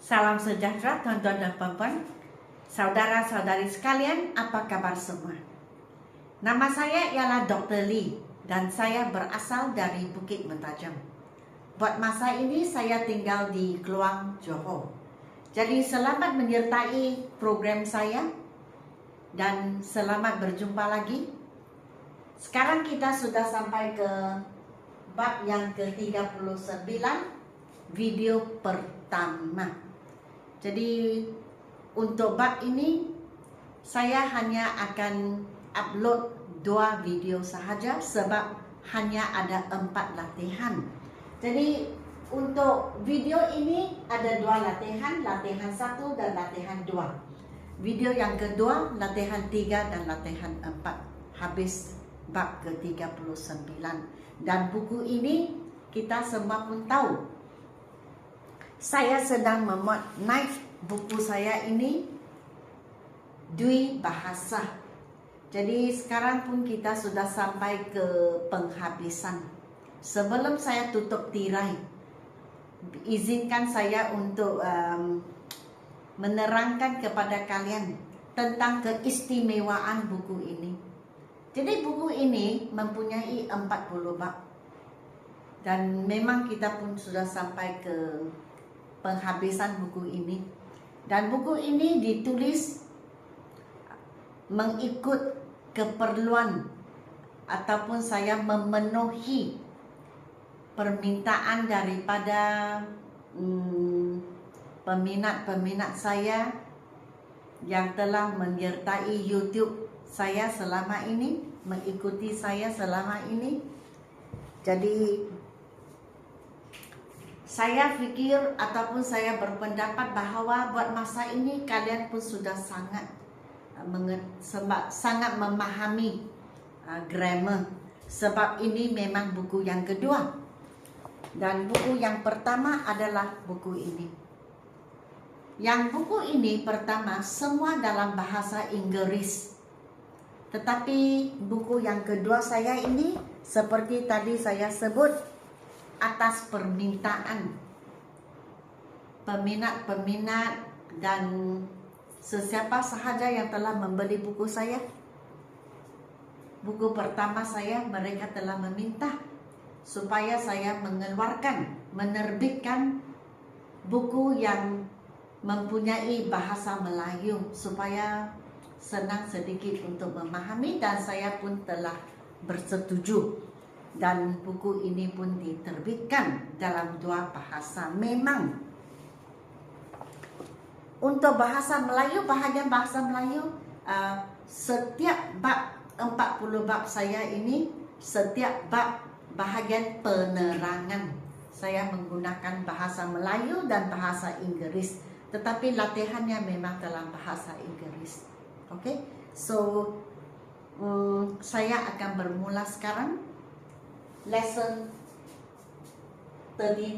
Salam sejahtera tuan-tuan dan puan-puan, saudara-saudari sekalian, apa kabar semua? Nama saya ialah Dr. Lee dan saya berasal dari Bukit Mentajam. Buat masa ini saya tinggal di Kluang, Johor. Jadi selamat menyertai program saya dan selamat berjumpa lagi. Sekarang kita sudah sampai ke bab yang ke-39, video pertama. Jadi untuk bab ini saya hanya akan upload 2 video sahaja sebab hanya ada 4 latihan. Jadi untuk video ini ada 2 latihan, latihan 1 dan latihan 2. Video yang kedua latihan 3 dan latihan 4. Habis bab ke-39. Dan buku ini kita semua pun tahu. Saya sedang memuat naik buku saya ini Dwi Bahasa. Jadi sekarang pun kita sudah sampai ke penghabisan. Sebelum saya tutup tirai, izinkan saya untuk menerangkan kepada kalian tentang keistimewaan buku ini. Jadi buku ini mempunyai 40 bab. Dan memang kita pun sudah sampai ke penghabisan buku ini. Dan buku ini ditulis mengikut keperluan ataupun saya memenuhi permintaan daripada peminat-peminat saya yang telah menyertai YouTube saya selama ini, mengikuti saya selama ini. Jadi saya fikir ataupun saya berpendapat bahawa buat masa ini kalian pun sudah sangat memahami grammar. Sebab ini memang buku yang kedua. Dan buku yang pertama adalah buku ini. Yang buku ini pertama semua dalam bahasa Inggris. Tetapi buku yang kedua saya ini seperti tadi saya sebut, atas permintaan peminat-peminat dan sesiapa sahaja yang telah membeli buku saya. Buku pertama saya, mereka telah meminta supaya saya menerbitkan buku yang mempunyai bahasa Melayu supaya senang sedikit untuk memahami, dan saya pun telah bersetuju. Dan buku ini pun diterbitkan dalam 2 bahasa. Memang untuk bahasa Melayu, bahagian bahasa Melayu, setiap bab 40 bab saya ini, setiap bab bahagian penerangan saya menggunakan bahasa Melayu dan bahasa Inggris. Tetapi latihannya memang dalam bahasa Inggris. Okay? So saya akan bermula sekarang. Lesson 39,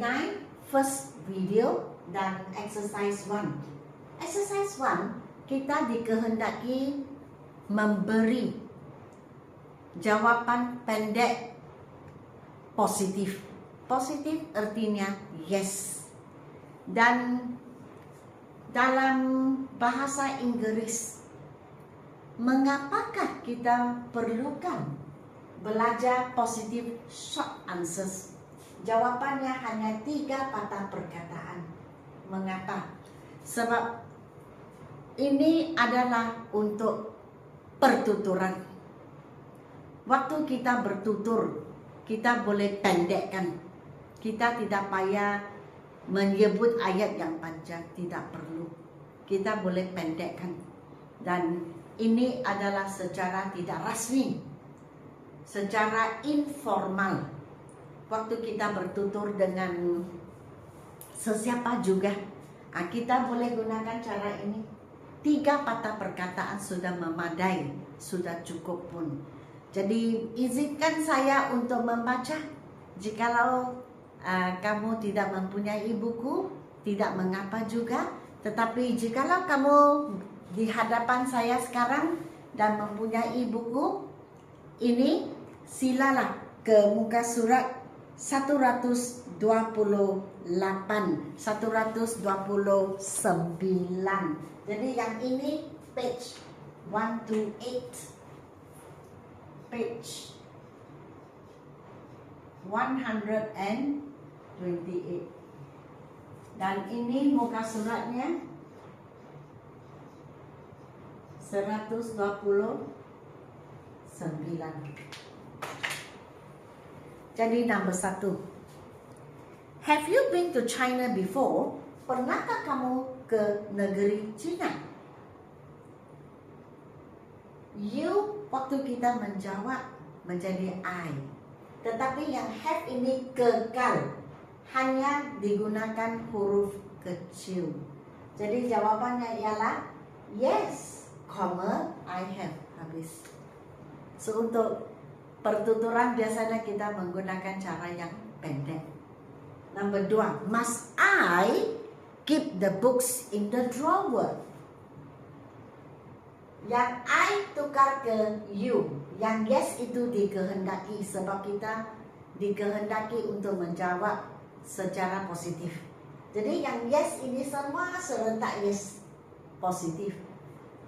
first video dan exercise 1. Exercise 1, kita dikehendaki memberi jawapan pendek positif. Positif artinya yes. Dan dalam bahasa Inggris, mengapakah kita perlukan belajar positif short answers? Jawapannya hanya 3 patah perkataan. Mengapa? Sebab ini adalah untuk pertuturan. Waktu kita bertutur, kita boleh pendekkan. Kita tidak payah menyebut ayat yang panjang, tidak perlu. Kita boleh pendekkan. Dan ini adalah secara tidak rasmi, secara informal. Waktu kita bertutur dengan sesiapa juga, kita boleh gunakan cara ini. 3 patah perkataan sudah memadai, sudah cukup pun. Jadi izinkan saya untuk membaca. Jikalau kamu tidak mempunyai buku, tidak mengapa juga. Tetapi jikalau kamu di hadapan saya sekarang dan mempunyai buku ini, silalah ke muka surat 112. Jadi yang ini page 128, page 128. Dan ini muka suratnya 129. Jadi nomor 1. Have you been to China before? Pernahkah kamu ke negeri China? You waktu kita menjawab menjadi I. Tetapi yang have ini kekal, hanya digunakan huruf kecil. Jadi jawabannya ialah yes, I have. Habis. So untuk pertuturan biasanya kita menggunakan cara yang pendek. Nomor 2, must I keep the books in the drawer? Yang I tukar ke you. Yang yes itu dikehendaki sebab kita dikehendaki untuk menjawab secara positif. Jadi yang yes ini semua serentak yes positif.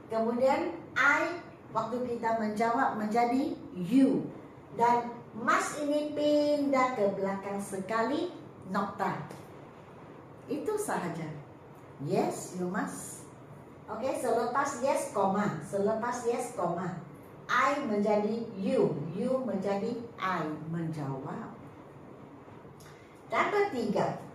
Kemudian I waktu kita menjawab menjadi you. Dan must ini pindah ke belakang sekali, nokta. Itu sahaja. Yes, you must. Oke, selepas yes, koma. Selepas yes, koma. I menjadi you. You menjadi I. Menjawab. Nomor 3.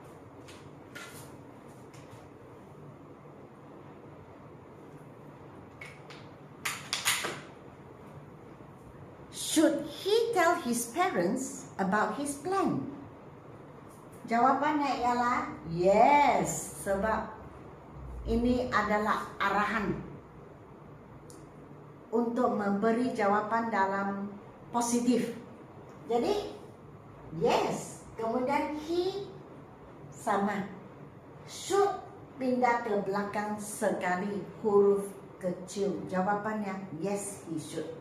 Should he tell his parents about his plan? Jawabannya ialah yes, sebab ini adalah arahan untuk memberi jawaban dalam positif. Jadi yes, kemudian he sama. Should pindah ke belakang sekali huruf kecil. Jawabannya yes, he should.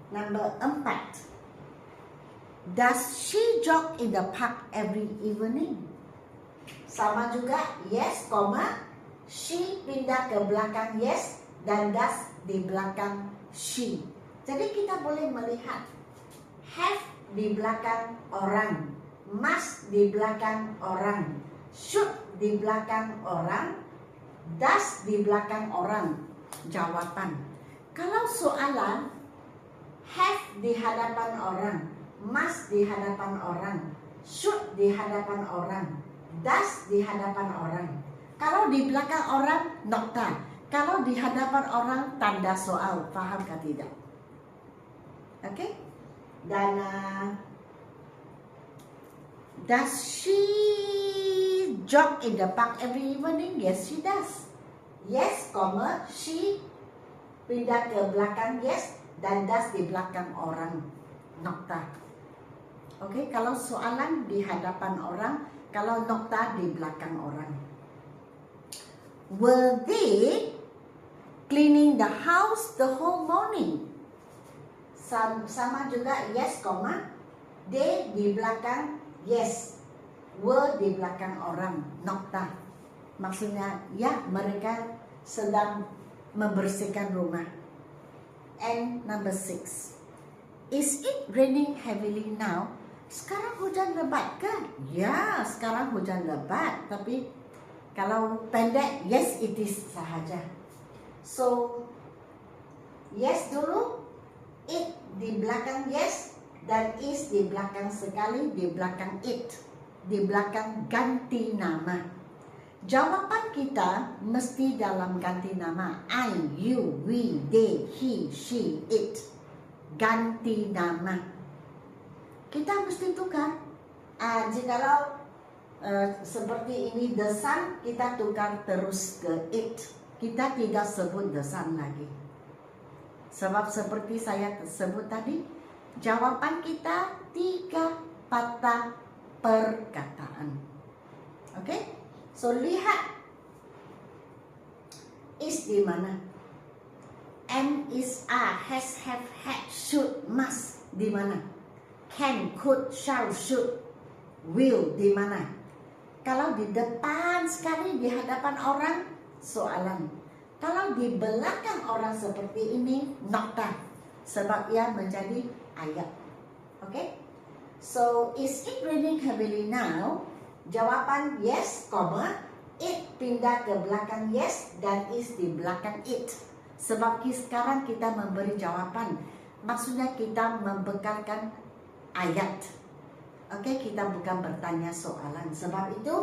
Number 4. Does she jog in the park every evening? Sama juga yes, she pindah ke belakang yes dan does di belakang she. Jadi kita boleh melihat have di belakang orang, must di belakang orang, should di belakang orang, does di belakang orang. Jawaban. Kalau soalan have di hadapan orang, must di hadapan orang, should di hadapan orang, does di hadapan orang. Kalau di belakang orang, nokta. Kalau di hadapan orang, tanda soal. Fahamkah tidak? Oke? Dan does she jog in the park every evening? Yes, she does. Yes, she pindah ke belakang yes dan does di belakang orang, nokta. Oke, kalau soalan di hadapan orang, kalau nokta di belakang orang. Were they cleaning the house the whole morning? Sama juga yes, they di belakang yes, were di belakang orang, nokta. Maksudnya ya, mereka sedang membersihkan rumah. And number 6. Is it raining heavily now? Sekarang hujan lebat kan? Ya, sekarang hujan lebat. Tapi kalau pendek, yes it is sahaja. So, yes dulu, it di belakang yes, dan is di belakang sekali, di belakang it, di belakang ganti nama. Jawaban kita mesti dalam ganti nama. I, you, we, they, he, she, it. Ganti nama. Kita mesti tukar. Jikalau seperti ini the sun, kita tukar terus ke it. Kita tidak sebut the sun lagi. Sebab seperti saya sebut tadi, jawaban kita 3 patah perkataan. Oke? So, lihat is di mana? Am, is, are, has, have, had, should, must di mana? Can, could, shall, should. Will di mana? Kalau di depan sekali, di hadapan orang, soalan. Kalau di belakang orang seperti ini, nokta. Sebab ia menjadi ayat. Okay? So, is it raining heavily now? Jawapan yes, it pindah ke belakang yes dan is di belakang it. Sebab sekarang kita memberi jawapan. Maksudnya kita membekalkan ayat. Oke, kita bukan bertanya soalan. Sebab itu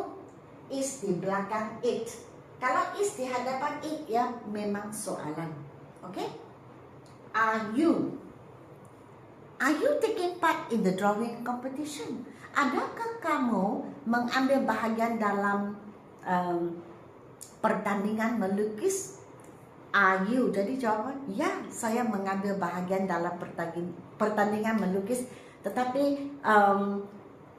is di belakang it. Kalau is di hadapan it, ya memang soalan. Oke? Are you taking part in the drawing competition? Adakah kamu mengambil bahagian dalam pertandingan melukis? Are you? Jadi jawaban, ya, saya mengambil bahagian dalam pertandingan melukis. Tetapi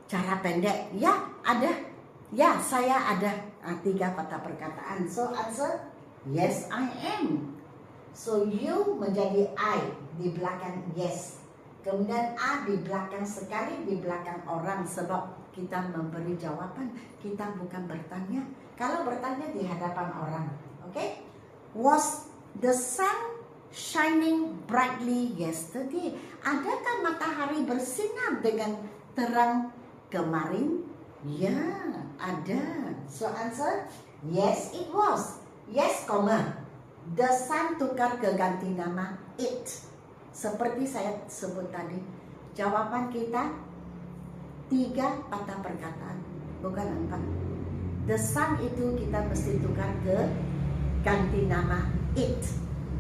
cara pendek, ya, ada. Ya, saya ada. 3 patah perkataan. So, answer, yes, I am. So, you menjadi I di belakang yes. Kemudian A di belakang sekali, di belakang orang. Sebab kita memberi jawaban, kita bukan bertanya. Kalau bertanya di hadapan orang. Okay? Was the sun shining brightly yesterday? Adakah matahari bersinar dengan terang kemarin? Ya, ada. So answer, yes it was. Yes, the sun tukar ke ganti nama it. Seperti saya sebut tadi, jawaban kita 3 patah perkataan, bukan 4. The sun itu kita mesti tukar ke ganti nama it.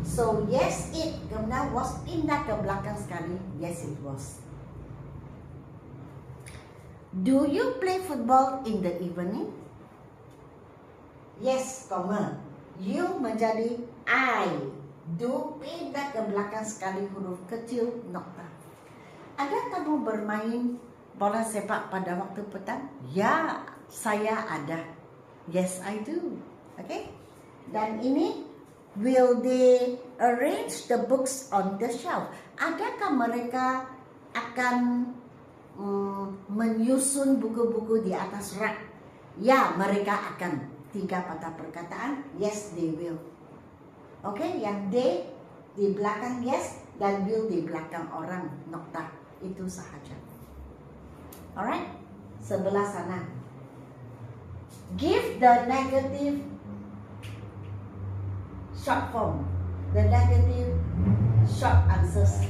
So yes it, kemudian was pindah ke belakang sekali. Yes it was. Do you play football in the evening? Yes, you menjadi I. Do pindah ke belakang sekali huruf kecil nokta. Ada kamu bermain bola sepak pada waktu petang? Ya, saya ada. Yes, I do. Okay? Dan ini, will they arrange the books on the shelf? Adakah mereka akan menyusun buku-buku di atas rak? Ya, mereka akan. 3 patah perkataan. Yes, they will. Oke, yang they di belakang yes dan will di belakang orang nokta. Itu sahaja. Alright? Sebelah sana. Give the negative short form. The negative short answers.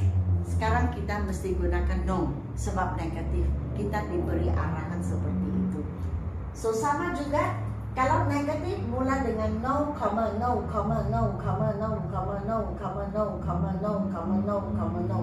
Sekarang kita mesti gunakan no. Sebab negatif. Kita diberi arahan seperti itu. So, sama juga. Kalau negatif mula dengan no, no, no, no, no, no, no, no.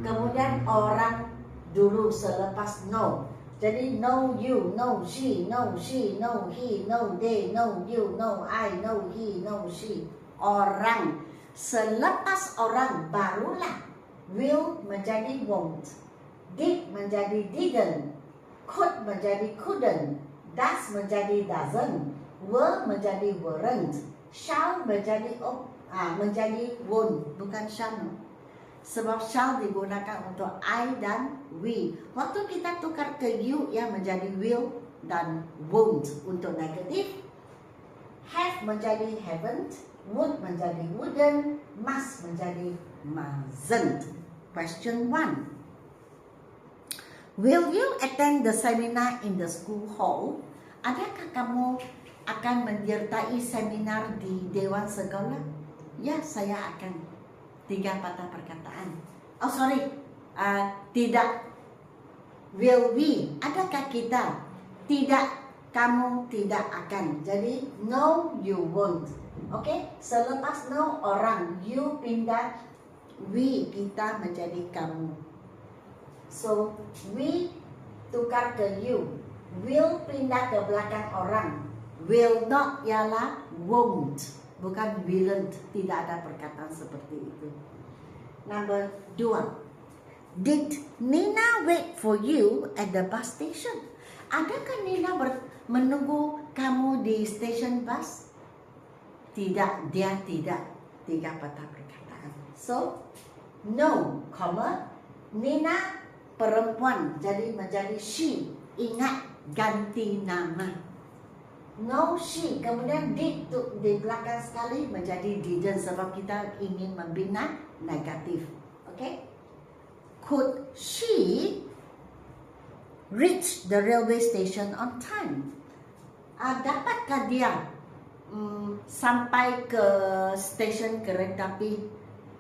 Kemudian orang dulu selepas no. Jadi no you, no she, no she, no he, no they, no you, no I, no he, no she. Orang. Selepas orang barulah will menjadi won't. Did menjadi didn't. Could menjadi couldn't. Does menjadi doesn't, were menjadi weren't, shall menjadi menjadi won't, bukan shall. Sebab shall digunakan untuk I dan we. Waktu kita tukar ke you, ya menjadi will dan won't untuk negatif. Have menjadi haven't, would menjadi wouldn't, must menjadi mustn't. Question 1. Will you attend the seminar in the school hall? Adakah kamu akan menyertai seminar di Dewan Sekolah? Ya, saya akan. 3 patah perkataan. Oh, sorry. Tidak. Will we? Adakah kita? Tidak. Kamu tidak akan. Jadi, no, you won't. Oke? Selepas no, orang. You pindah. We, kita menjadi kamu. So, we tukar ke you. Will pindah ke belakang orang. Will not ialah won't. Bukan willn't. Tidak ada perkataan seperti itu. Number 2. Did Nina wait for you at the bus station? Adakah Nina menunggu kamu di stesen bus? Tidak, dia tidak. 3 patah perkataan. So, no, Nina perempuan, jadi menjadi she. ingat ganti nama. No, she. Kemudian did di belakang sekali menjadi didn't sebab kita ingin membina negatif. Okay? Could she reach the railway station on time? Dapatkah dia sampai ke stesen kereta api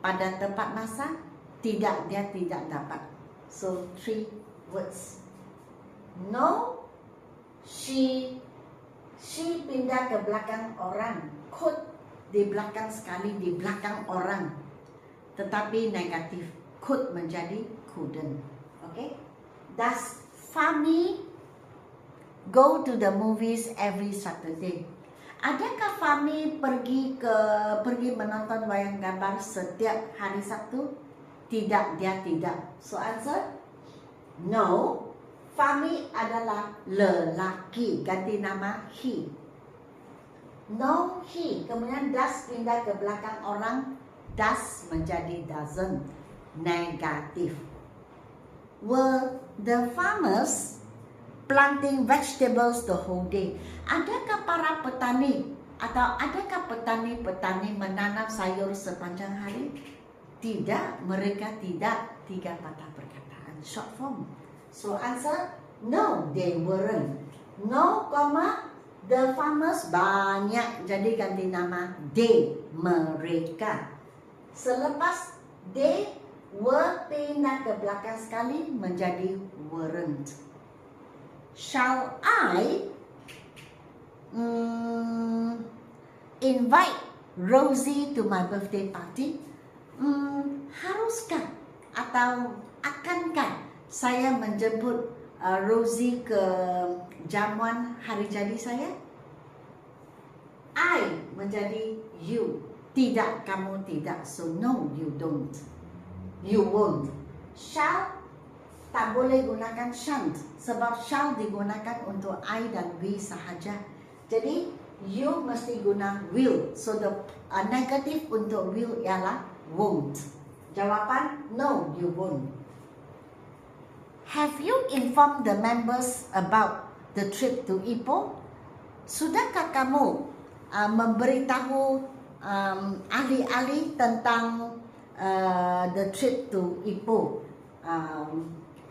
pada tepat masa? Tidak, dia tidak dapat. So 3 words. No, she pindah ke belakang orang. Could di belakang sekali, di belakang orang. Tetapi negatif. Could menjadi couldn't. Okay? Does Fahmi go to the movies every Saturday? Adakah Fahmi pergi menonton wayang gambar setiap hari Sabtu? Tidak, dia tidak. So answer no. Fahmi adalah lelaki, ganti nama he. No, he. Kemudian does pindah ke belakang orang, does menjadi doesn't, negatif. Were the farmers planting vegetables the whole day? Adakah para petani atau adakah petani-petani menanam sayur sepanjang hari? Tidak, mereka tidak. 3 patah perkataan, short form. So answer no, they weren't. No, the farmers banyak, jadi ganti nama they, mereka. Selepas they were pindah ke belakang sekali menjadi weren't. Shall I invite Rosie to my birthday party? Haruskah atau akankah saya menjemput Rosie ke jamuan hari jadi saya? I menjadi you. Tidak, kamu tidak. So no, you don't. You won't. Shall tak boleh gunakan shan't sebab shall digunakan untuk I dan we sahaja. Jadi you mesti guna will. So the negatif untuk will ialah won't. Jawapan no, you won't. Have you informed the members about the trip to Ipoh? Sudahkah kamu memberitahu ahli-ahli tentang the trip to Ipoh,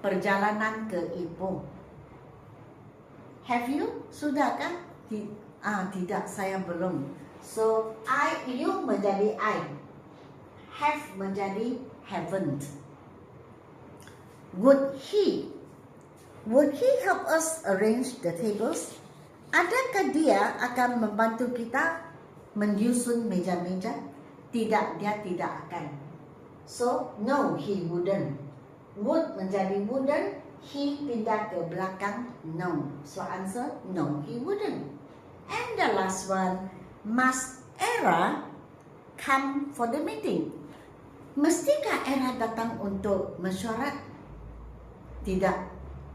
perjalanan ke Ipoh? Have you? Sudahkah? Tidak, saya belum. So you menjadi I, have menjadi haven't. Would he help us arrange the tables? Adakah dia akan membantu kita menyusun meja-meja? Tidak, dia tidak akan. So no, he wouldn't. Would menjadi wouldn't, he pindah ke belakang no. So answer no, he wouldn't. And the last one, must Era come for the meeting? Mestikah Era datang untuk mesyuarat? Tidak,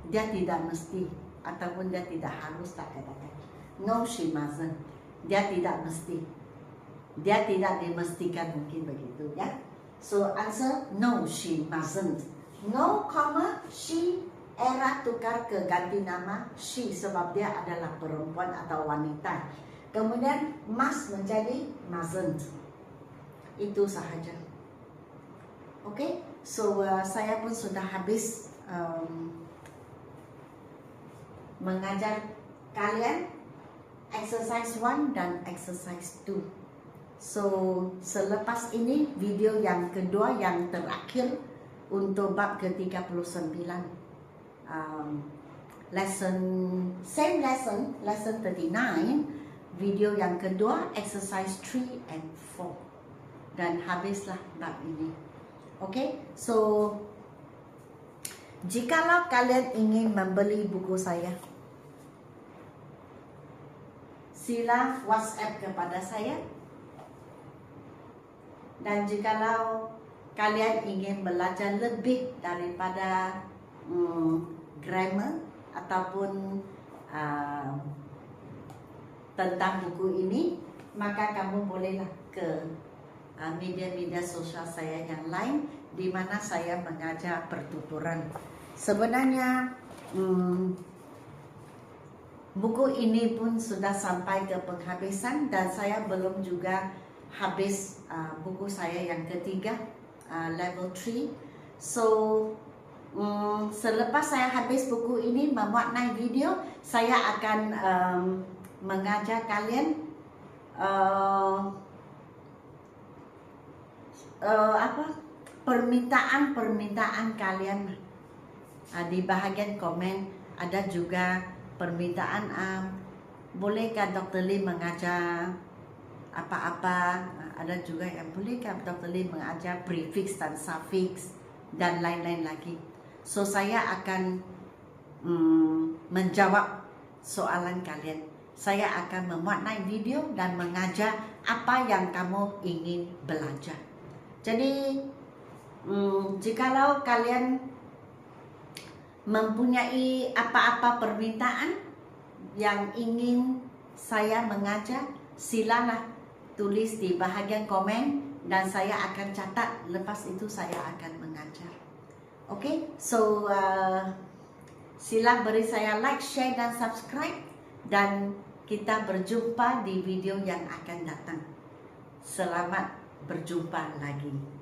dia tidak mesti ataupun dia tidak harus, tak katakan. No, she mustn't. Dia tidak mesti. Dia tidak dimestikan, mungkin begitu ya. So answer no, she mustn't. No, she, Era tukar ke ganti nama she sebab dia adalah perempuan atau wanita. Kemudian must menjadi mustn't. Itu sahaja. Okay, so saya pun sudah habis mengajar kalian exercise 1 dan exercise 2. So selepas ini video yang kedua yang terakhir untuk bab ke-39, lesson 39, video yang kedua exercise 3 and 4, dan habislah bab ini. Okay, so jikalau kalian ingin membeli buku saya, sila WhatsApp kepada saya. Dan jikalau kalian ingin belajar lebih daripada grammar ataupun tentang buku ini, maka kamu bolehlah ke media-media sosial saya yang lain di mana saya mengajar pertuturan. Sebenarnya buku ini pun sudah sampai ke penghabisan dan saya belum juga habis buku saya yang ketiga, level 3. So selepas saya habis buku ini mewarnai video, saya akan mengajar kalian permintaan kalian. Di bahagian komen ada juga permintaan, bolehkah Dr. Lee mengajar apa-apa. Ada juga yang bolehkah Dr. Lee mengajar prefix dan suffix dan lain-lain lagi. So saya akan menjawab soalan kalian. Saya akan mewarnai video dan mengajar apa yang kamu ingin belajar. Jadi jikalau kalian mempunyai apa-apa permintaan yang ingin saya mengajar, silalah tulis di bahagian komen dan saya akan catat. Lepas itu saya akan mengajar. Okay, so sila beri saya like, share dan subscribe, dan kita berjumpa di video yang akan datang. Selamat berjumpa lagi.